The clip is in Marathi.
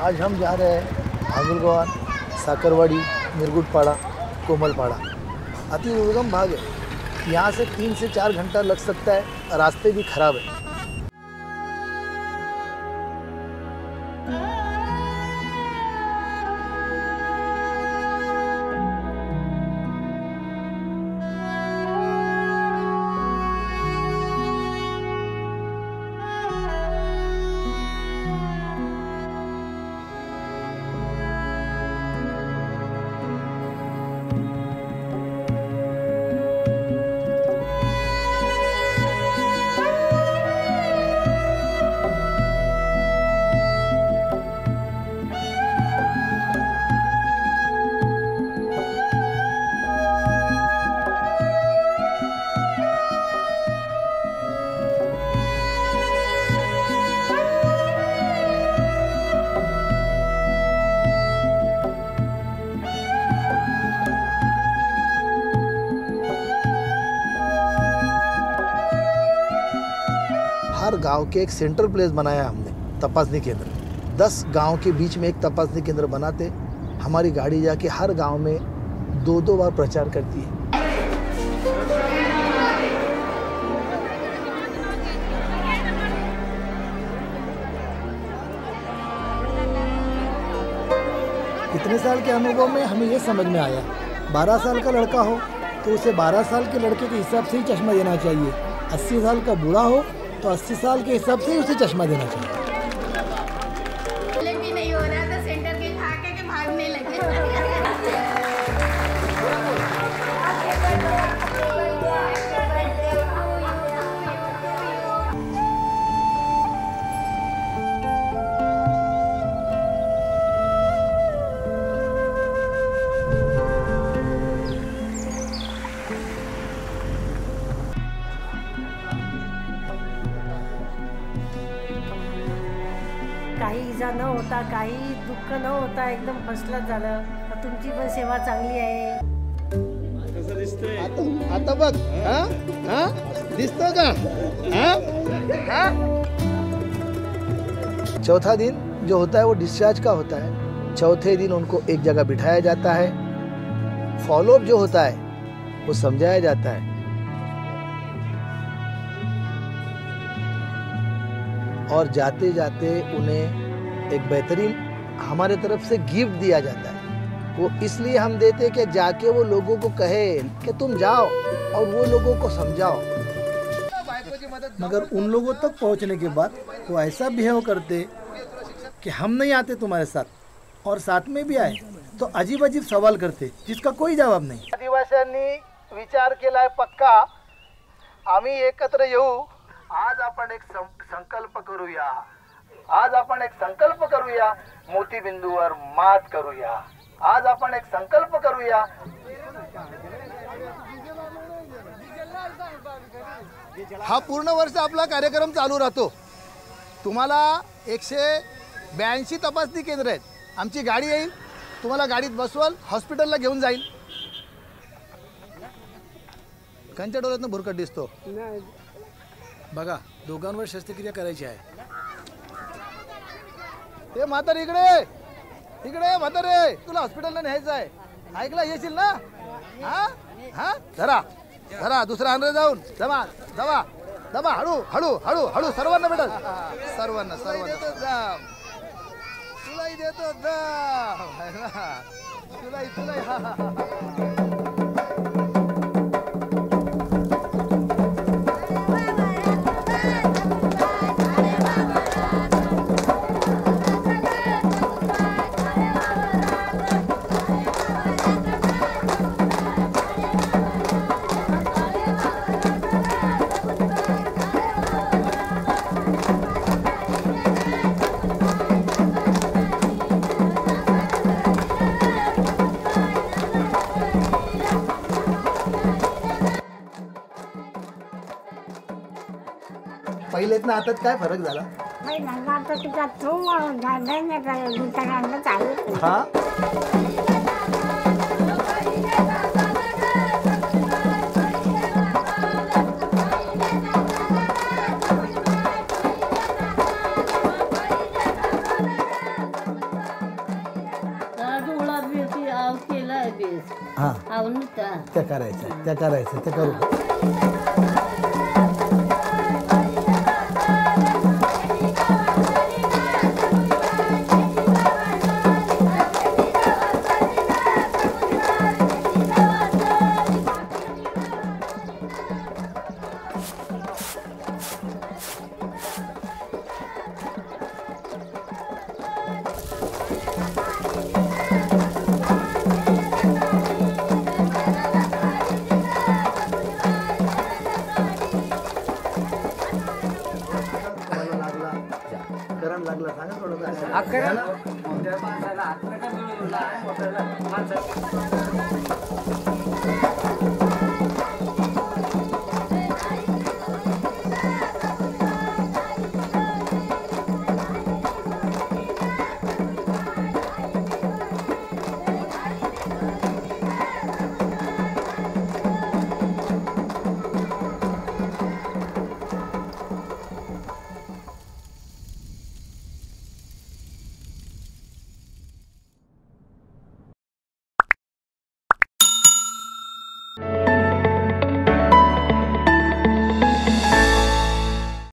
आज हम जा रहे हैं भागुलगवान, साकरवाड़ी, मिरगुटपाड़ा, कोमलपाड़ा। अति दुर्गम भाग है, यहाँ से 3 से 4 घंटा लग सकता है, रास्ते भी खराब है। हर गांव के एक सेंट्रल प्लेस बनाया हमने, तपासनी केंद्र। 10 गांव के बीच में एक तपासनी केंद्र बनाते, हमारी गाड़ी जाके हर गांव में 2-2 बार प्रचार करती है। इतने साल के अनुभव में हमें ये समझ में आया, 12 साल का लड़का हो तो उसे 12 साल के लड़के के हिसाब से ही चश्मा देना चाहिए। 80 साल का बूढ़ा हो तो 80 साल के हिसाब से ही उसे चश्मा देना चाहिए। भी नहीं हो रहा तो सेंटर के खा के भागने लगे। काही इजा न होता, काही दुःख न होता, एकदम फर्स्ट क्लास झालं। तुमची पण सेवा चांगली आहे। कसं दिसतंय आता बघ, दिसतो का? चौथा दिन जो होता है वो डिस्चार्ज का होता है। चौथे दिन उनको एक जगह बिठाया जाता है, फॉलोअप जो होता है वो समझाया जाता है, और जाते जाते उन्हें एक बेहतरीन हमारे तरफ से गिफ्ट दिया जाता है। वो इसलिए हम देते हैं कि जाके वो लोगों को कहे कि तुम जाओ और वो लोगों को समझाओ। मगर उन लोगों तक पहुंचने के बाद वो ऐसा बिहेव करते कि हम नहीं आते तुम्हारे साथ, और साथ में भी आए तो अजीब अजीब सवाल करते जिसका कोई जवाब नाही। आदिवासींनी विचार केलाय पक्का, आम्ही एकत्र येऊ। आज आपण एक संकल्प करूया, आज आपण एक संकल्प करूया, मोतीबिंदूवर मात करूया। आज आपण एक संकल्प करूया। हा पूर्ण वर्ष आपला कार्यक्रम चालू राहतो। तुम्हाला 182 तपासणी केंद्र आहेत। आमची गाडी येईल, तुम्हाला गाडीत बसवल, हॉस्पिटलला घेऊन जाईल। कंच्या डोळ्यातनं भुरकट दिसतो बघा, दोघांवर शस्त्रक्रिया करायची आहे। ते म्हातारे इकडे इकडे, म्हातारे तुला हॉस्पिटलला न्यायचं आहे, ऐकला येशील ना? हा हा, धरा धरा, दुसरा आणलं जाऊन, जमा जमा जमा, हळू हळू हळू हळू, सर्वांना भेटल, सर्वांना सर्वांना। तुलाही देतो तुलाही तुलाही। पहिलेत ना आतात काय फरक झाला? हा, बेस हां అవును తా त्या करायचं ते करू. करंट लागला सांगा थोडं.